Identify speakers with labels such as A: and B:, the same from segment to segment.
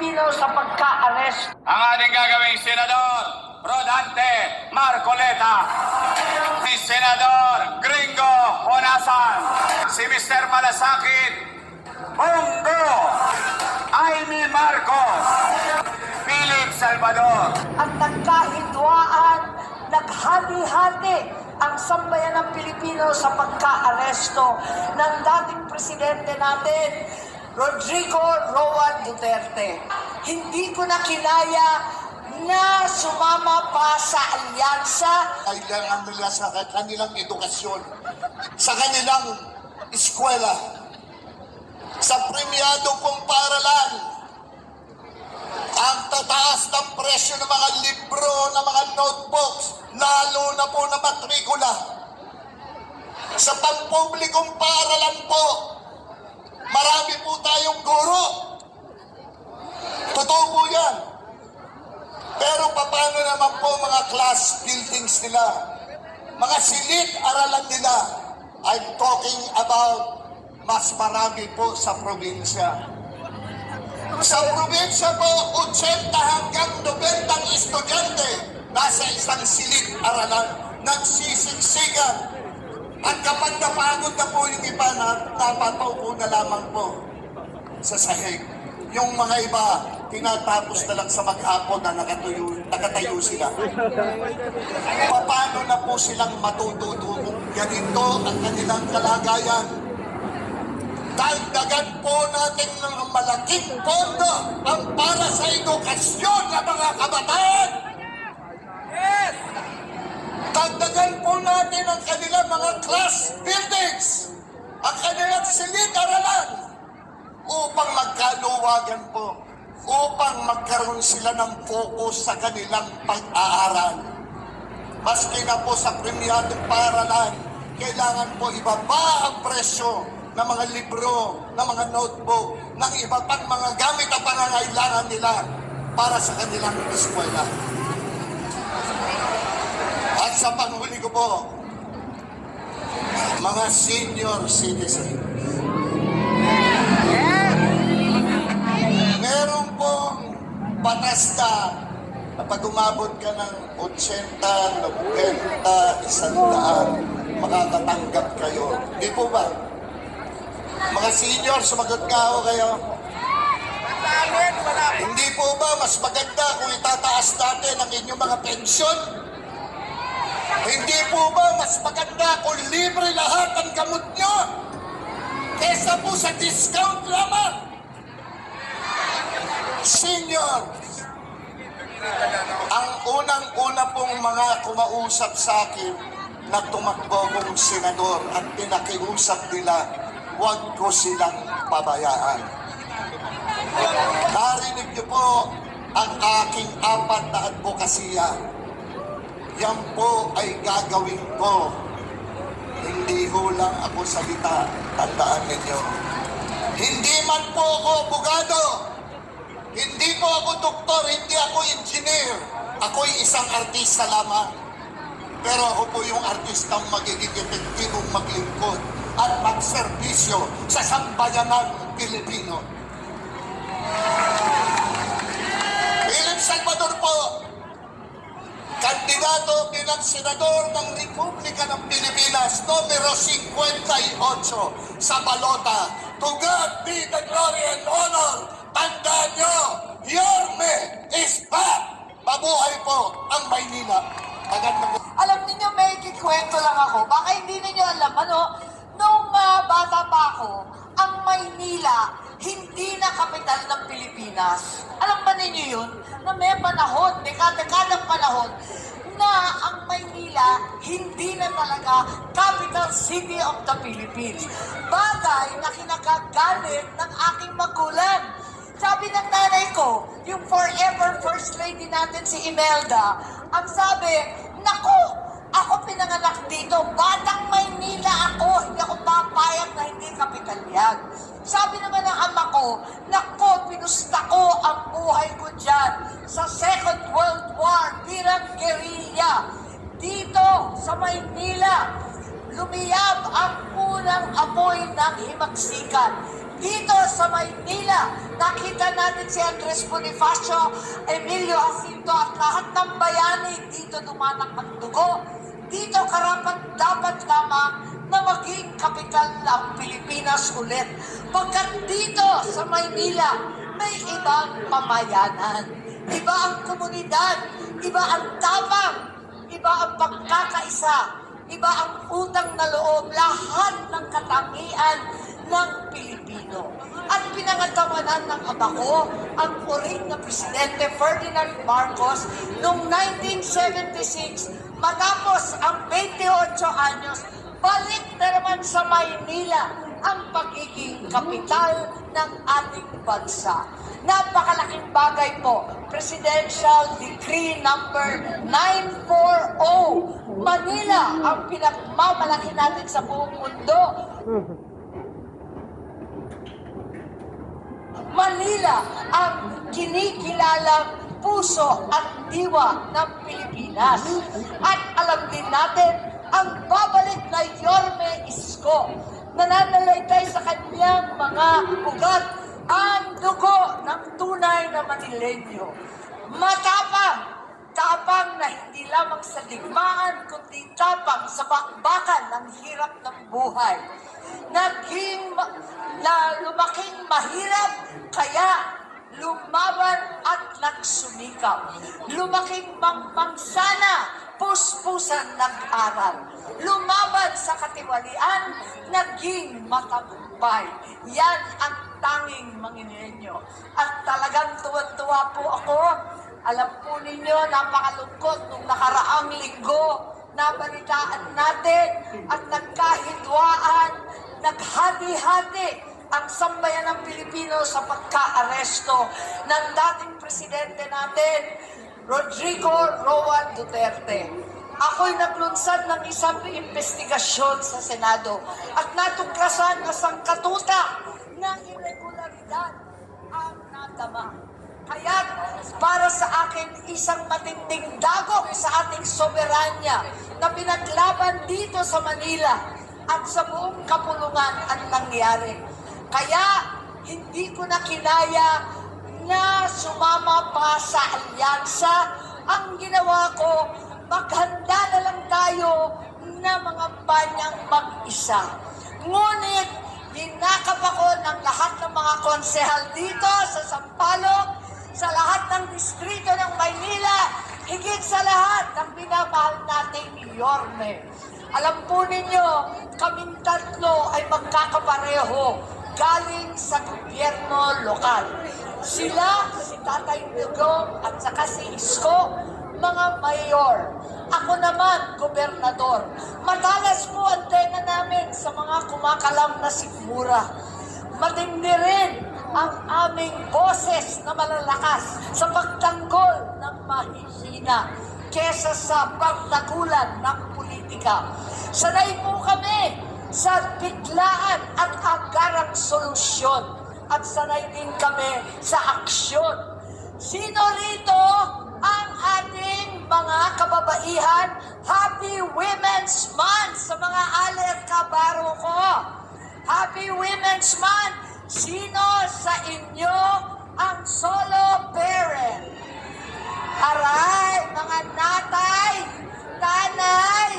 A: Pilipino sa pagka-arrest.
B: Ang ating gagawing Senador Rodante Marcoleta, si Senador Gringo Honasan, si Mr. Malasakit Bongo, Amy Marcos, Philip Salvador.
A: At nagkahidwaan, naghati-hati ang sambayan ng Pilipino sa pagka-aresto ng dating presidente natin, Rodrigo Roa Duterte. Hindi ko na kinaya na sumama pa sa alyansa.
C: Kailangan nila sa kanilang edukasyon, sa kanilang eskwela, sa premiado kong paaralan, ang tataas ng presyo ng mga libro, ng mga notebooks, lalo na po na matrikula. Sa pampublikong paaralan po, marami po tayong guro. Totoo po yan. Pero paano naman po mga class buildings nila? Mga silid-aralan nila. I'm talking about mas marami po sa probinsya. Sa probinsya po, 80 hanggang 90 estudyante nasa isang silid-aralan, nagsisiksikan. At kapag napagod na po yung iba, napapaupo na lamang po sa sahig. Yung mga iba, tinatapos na lang sa maghapon na nakatayo sila. Paano na po silang matututo kung ganito ang kanilang kalagayan? Dagdagan po natin ng malaking pondo ang para sa edukasyon ng mga kabataan. Yes! Dagdagan po natin ang kanilang mga class buildings, ang kanilang silid-aralan, upang magkaluwagan po, upang magkaroon sila ng focus sa kanilang pag-aaral. Maski na po sa premiadong paaralan, kailangan po ibaba ang presyo ng mga libro, ng mga notebook, ng iba pang mga gamit na pangangailangan nila para sa kanilang eskwela. At sa panghuli ko po, mga senior citizen, meron pong batas na pag umabot ka ng 80, 90, 100, makakatanggap kayo. Di po ba? Mga senior, sumagot nga ako kayo. Hindi po ba mas maganda kung itataas natin ang inyong mga pensyon? Hindi po ba mas maganda kung libre lahat ang gamot nyo? Kesa po sa discount lamang? Senior, ang unang-una pong mga kumausap sa akin na tumakbo kong senador at pinakiusap nila, huwag ko silang pabayaan. Narinig niyo po ang aking 4 na advokasya. Yan po ay gagawin ko. Hindi ho lang ako salita. Tandaan ninyo. Hindi man po ako abogado. Hindi po ako doktor. Hindi ako engineer. Ako'y isang artista lamang. Pero ako po yung artistang magiging epektibong maglingkod at magserbisyo sa sambayanang Pilipino. Philip Salvador po, kandidato bilang senador ng Republika ng Pilipinas, numero 58 sa balota. To God be the glory and honor. Tandaan nyo, Yorme is back. Mabuhay po ang Maynila.
A: Alam niyo, may kikwento lang ako. Baka hindi niyo alam, nung bata pa ako, ang Maynila, hindi na kapital ng Pilipinas. Alam ba ninyo yun? Na may panahon, dekadang panahon, na ang Maynila hindi na talaga capital city of the Philippines. Bagay na kinakagalit ng aking magulang. Sabi ng nanay ko, yung forever first lady natin si Imelda, ang sabi, naku, ako pinanganak dito, batang Maynila ako, hindi ako papayag na hindi kapital yan. Sabi naman ng ama ko, naku, pinusta ko ang buhay ko dyan sa Second World War bilang guerrilla. Dito sa Maynila, lumiyab ang unang apoy ng himagsikan. Dito sa Maynila, nakita natin si Andres Bonifacio, Emilio Jacinto at lahat ng bayani dito dumanak ang dugo. Dito karapat dapat lamang na maging kapital ng Pilipinas ulit. Pagkat dito sa Maynila, may ibang pamayanan. Iba ang komunidad, iba ang tapang, iba ang pagkakaisa, iba ang utang na loob, lahat ng katangian ng Pilipino. At pinangatawanan ng ama ko, ang uring na Presidente Ferdinand Marcos noong 1976, matapos ang 28 anyos, balik na naman sa Maynila ang pagiging kapital ng ating bansa. Napakalaking bagay po, Presidential Decree number 940. Manila ang pinagmamalaki natin sa buong mundo. Manila ang kinikilalang puso at diwa ng Pilipinas. At alam din natin, ang babalik na Yorme Isko, nananalaytay sa kanyang mga ugat ang dugo ng tunay na Manilenyo. Matapang, tapang na hindi lamang sa digmaan, kundi tapang sa bakbakan ng hirap ng buhay. Lumaking mahirap, kaya lumaban at nagsumikap. Lumaking mangmangsana, puspusan nag-aral. Lumaban sa katiwalian, naging matagumpay. Yan ang tanging Manginenyo. At talagang tuwan-tuwa po ako. Alam po ninyo, napakalungkot nung nakaraang linggo, nabalitaan natin at nagkahidwaan, naghati-hati ang sambayan ng Pilipino sa pagka-aresto ng dating presidente natin, Rodrigo Roa Duterte. Ako'y naglunsad ng isang investigasyon sa Senado at natuklasan na sangkatutak ng irregularidad ang nadama. Kaya para sa akin, isang matinding dagok sa ating soberanya na pinaglaban dito sa Manila at sa buong kapulungan ang nangyari. Kaya hindi ko na kinaya na sumama pa sa alyansa. Ang ginawa ko, maghanda na lang tayo na mga banyang mag-isa. Ngunit, dinakap ako ng lahat ng mga konsehal dito sa Sampaloc, sa lahat ng distrito ng Maynila, higit sa lahat ng pinamahal nating Yorme. Alam po ninyo, kaming tatlo ay magkakapareho galing sa gobyerno lokal. Sila, si Tatay Dugong at saka si Isko, mga mayor. Ako naman, gobernador. Matalas po ang tenga namin sa mga kumakalam na sikmura. Matindi rin ang aming boses na malalakas sa pagtanggol ng mahihina kesa sa pagtagulan ng politika. Sanay po kami sa biglaan at agarang solusyon at sanay din kami sa aksyon. Sino rito ang ating mga kababaihan? Happy Women's Month sa mga aler kabaro ko. Happy Women's Month! Sino sa inyo ang solo parent? Aray, mga natay, tanay.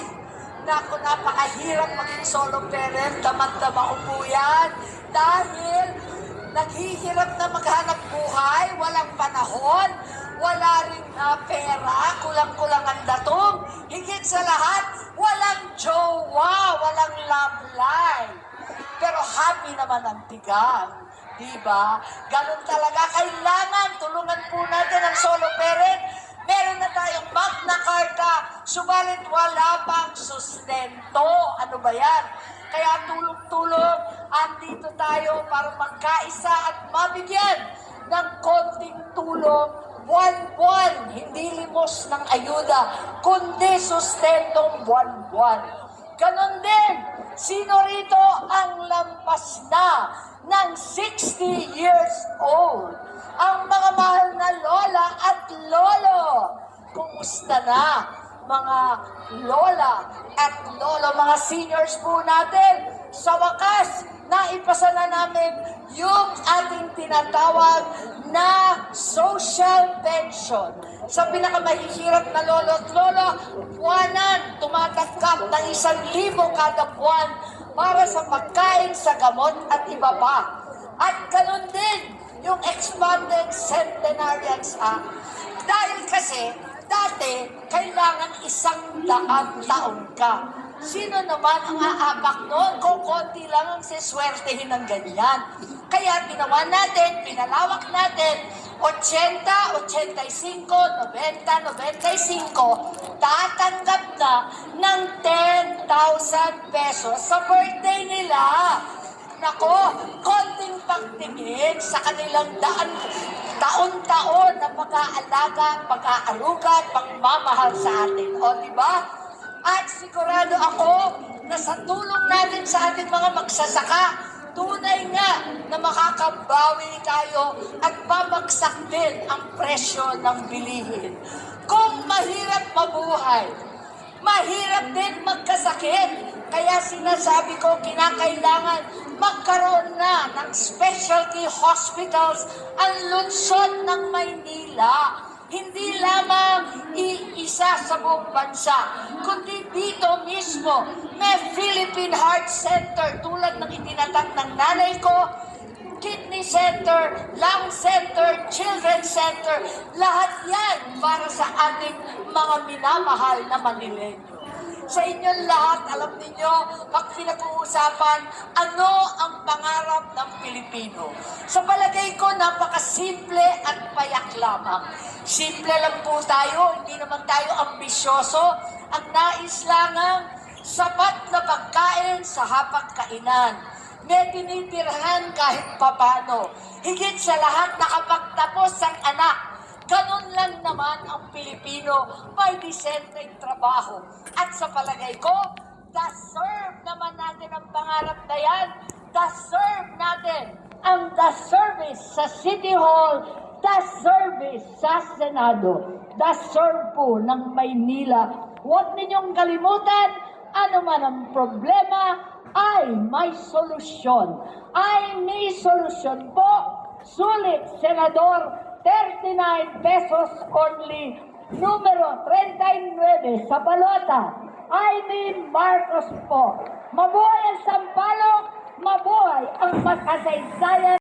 A: Naku, napakahirap maging solo parent. Damad-dama ko po yan. Dahil naghihirap na maghanap buhay, walang panahon, wala rin pera, kulang-kulang ang datong. Higit sa lahat, walang jowa, walang love life. Pero happy naman ang tigang. Diba? Ganun talaga. Kailangan tulungan po natin ang solo parent. Meron na tayong Magna Carta, subalit wala pang sustento. Ano ba yan? Kaya tulong-tulong, andito tayo para magkaisa at mabigyan ng konting tulong. Buwan-buwan, hindi limos ng ayuda, kundi sustentong buwan-buwan. Ganon din, sino rito ang lampas na ng 60 years old? Ang mga mahal na lola at lolo, kumusta na? Mga lola at lolo, mga seniors po natin, sa wakas, naipasa na namin yung ating tinatawag na social pension. Sa pinakamahihirap na lolo at lola, buwanan, tumatanggap ng 1,000 kada buwan para sa pagkain, sa gamot at iba pa. At ganun din yung Expanded Centenarians Act. Dahil kasi, dati, kailangan 100 taon ka. Sino naman ang aapak noon kung konti lang ang siswertehin ng ganyan? Kaya ginawa natin, pinalawak natin, 80, 85, 90, 95, tatanggap na ng 10,000 pesos sa birthday nila. Nako, konting pagtingin sa kanilang taon-taon na pag-aalaga, pag-aaruga, pagmamahal sa atin. O, di ba? At sigurado ako na sa tulong natin sa ating mga magsasaka, tunay nga na makakabawi tayo at babagsak din ang presyo ng bilihin. Kung mahirap mabuhay, mahirap din magkasakit. Kaya sinasabi ko, kinakailangan magkaroon na ng specialty hospitals ang lungsod ng Maynila. Hindi lamang iisa sa buong bansa, kundi dito mismo may Philippine Heart Center tulad ng itinatak ng nanay ko, Kidney Center, Lung Center, Children's Center, lahat yan para sa ating mga minamahal na Manileño. Sa inyong lahat, alam niyo, pag pinag-uusapan, ano ang pangarap ng Pilipino? Sa palagay ko, napakasimple at payak lamang. Simple lang po tayo, hindi naman tayo ambisyoso. Ang nais lang sapat na pagkain sa hapag-kainan. May tinitirhan kahit papano. Higit sa lahat, nakapagtapos ang anak. Ganun lang naman ang Pilipino, may disenteng trabaho. At sa palagay ko, deserve naman natin ang pangarap na yan. Deserve natin ang the service sa City Hall, the service sa Senado, the serve po ng Maynila. Huwag ninyong kalimutan, ano man ang problema, ay may solusyon. Ay may solusyon po. Sulit, Senador, 39 pesos only. Numero 39 sa balota. Amy Marcos po. Mabuhay ang Sampaloc, mabuhay ang makasaysayan.